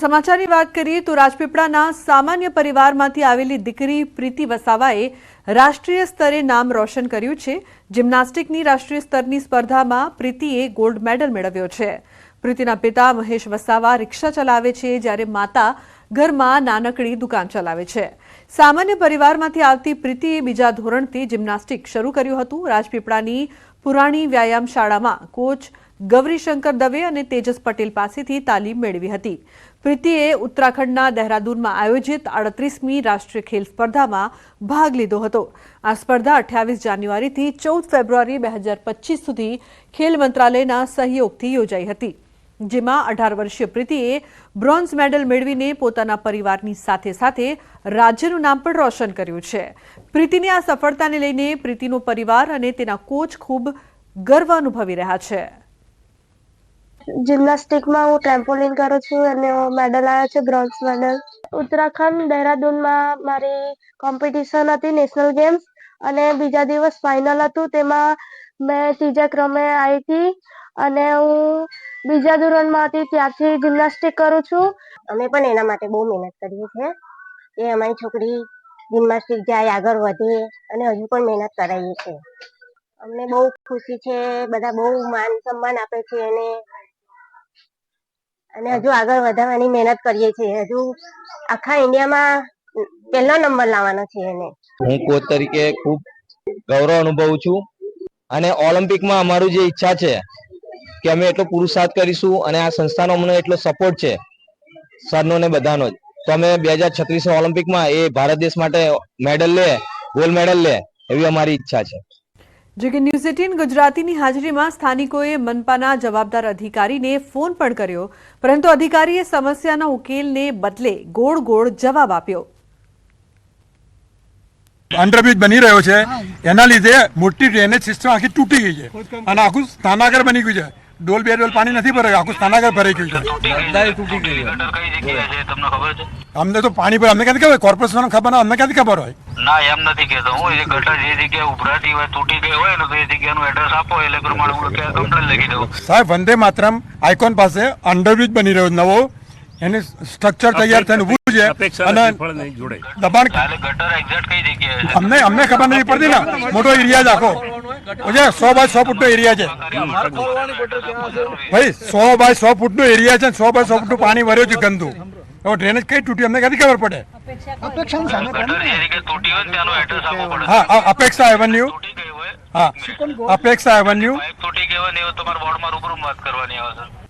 સમાચારની વાત કરીએ તો રાજપીપળાના સામાન્ય પરિવારમાંથી આવેલી દીકરી પ્રીતિ વસાવાએ રાષ્ટ્રીય સ્તરે નામ રોશન કર્યું છે। જિમ્નાસ્ટિકની રાષ્ટ્રીય સ્તરની સ્પર્ધામાં પ્રીતિએ ગોલ્ડ મેડલ મેળવ્યો છે। પ્રીતિના પિતા મહેશ વસાવા રિક્ષા ચલાવે છે, જ્યારે માતા ઘરમાં નાનકડી દુકાન ચલાવે છે। સામાન્ય પરિવારમાંથી આવતી પ્રીતિએ બીજા ધોરણથી જિમ્નાસ્ટિક શરૂ કર્યું હતું। રાજપીપળાની પુરાણી વ્યાયામ શાળામાં કોચ ગૌરીશંકર દવે અને તેજસ પટેલ પાસેથી તાલીમ મેળવી હતી। પ્રીતિએ ઉત્તરાખંડના દહેરાદૂનમાં આયોજિત 38મી રાષ્ટ્રીય ખેલ સ્પર્ધામાં ભાગ લીધો હતો। આ સ્પર્ધા 28 જાન્યુઆરીથી 14 ફેબ્રુઆરી 2025 સુધી ખેલ મંત્રાલયના સહયોગથી યોજાઈ હતી, જેમાં 18 વર્ષીય પ્રીતિએ બ્રોન્ઝ મેડલ મેળવીને પોતાના પરિવારની સાથે સાથે રાજ્યનું નામ પણ રોશન કર્યું છે। પ્રીતિની આ સફળતાને લઈને પ્રીતિનો પરિવાર અને તેના કોચ ખૂબ ગર્વ અનુભવી રહ્યા છે। जिम्नास्टिकમાં હું ટ્રેમ્પોલિન કરું છું અને મેડલ આવ્યા છે, બ્રોન્ઝ મેડલ। ઉત્તરાખંડ દહેરાદૂનમાં મારી કોમ્પિટિશન હતી, નેશનલ ગેમ્સ, અને બીજા દિવસ ફાઇનલ હતું, તેમાં મેં ત્રીજા ક્રમે આવી હતી અને હું બીજા ધોરણમાં હતી ત્યારથી જિમ્નાસ્ટિક કરું છું। અમે પણ એના માટે બહુ મહેનત કરીએ છીએ કે અમારી છોકરી જિમ્નાસ્ટિક જાય, આગળ વધે, અને હજુ પણ મહેનત કરાવીએ છીએ। અમને બહુ ખુશી છે, બધા બહુ માન સન્માન આપે છે અને હજુ આગળ વધારવાની મહેનત કરીએ છીએ। હજુ આખા ઇન્ડિયામાં પહેલો નંબર લાવવાનો છે એને। હું કોચ તરીકે ખૂબ ગૌરવ અનુભવું છું અને ઓલિમ્પિકમાં અમારું જે ઈચ્છા છે કે અમે એટલો પુરુષાર્થ કરીશું અને આ સંસ્થાનો અમને એટલો સપોર્ટ છે સરનો ને બધાનો જ, તો અમે 2036 ઓલિમ્પિકમાં એ ભારત દેશ માટે મેડલ લે, ગોલ્ડ મેડલ લે એવી અમારી ઈચ્છા છે। જો કે ન્યૂઝ 18 ગુજરાતીની હાજરીમાં સ્થાનિકોએ મનપાના જવાબદાર અધિકારીને ફોન પણ કર્યો, પરંતુ અધિકારીએ સમસ્યાના ઉકેલને બદલે ગોળ ગોળ જવાબ આપ્યો। અંડરબ્રિજ બની રહ્યો છે, એના લીધે મોટી ડ્રેનેજ સિસ્ટમ આખી તૂટી ગઈ છે અને આખું સ્નાનાગર બની ગયું છે। ડોલ બે ડોલ પાણી નથી ભરાયું, આખું સ્નાનાગર ભરાઈ ગયું છે। અમને તો પાણી પર અમને ક્યાંથી ખબર? કોર્પોરેશન ખબર ના, અમને ક્યાંથી ખબર હોય? ના, એમ નથી કહેતો હું। એ ગટર જે જગ્યાએ ઉભરાતી હોય, તૂટી ગઈ હોય ને, તો એ જગ્યાનું એડ્રેસ આપો, એટલે પ્રમાણે હું કમ્પ્લેન લખી દઉં। સાહેબ, વંદે માતરમ આઇકોન પાસે અંડરબ્રિજ બની રહ્યો નવો, એની સ્ટ્રક્ચર તૈયાર થઈને ઊભું છે અને દબાણ ગટર એક્ઝેક્ટ કઈ જગ્યાએ અમને ખબર નથી પડતી ને। મોટો એરિયા જ આખો 100 બાય 100 ફૂટનો એરિયા છે ભાઈ, 100 બાય 100 ફૂટનો એરિયા છે, 100 બાય 100 ફૂટનું પાણી ભર્યું છે ગંદુ। હવે ડ્રેનેજ કઈ તૂટી અમને ક્યાંથી ખબર પડે? હા, અપેક્ષા એવન્યુ, હા, અપેક્ષા એવન્યુ તૂટી ગઈ હોય ને તમારે વોર્ડમાં રૂબરૂ વાત કરવાની આવે છે।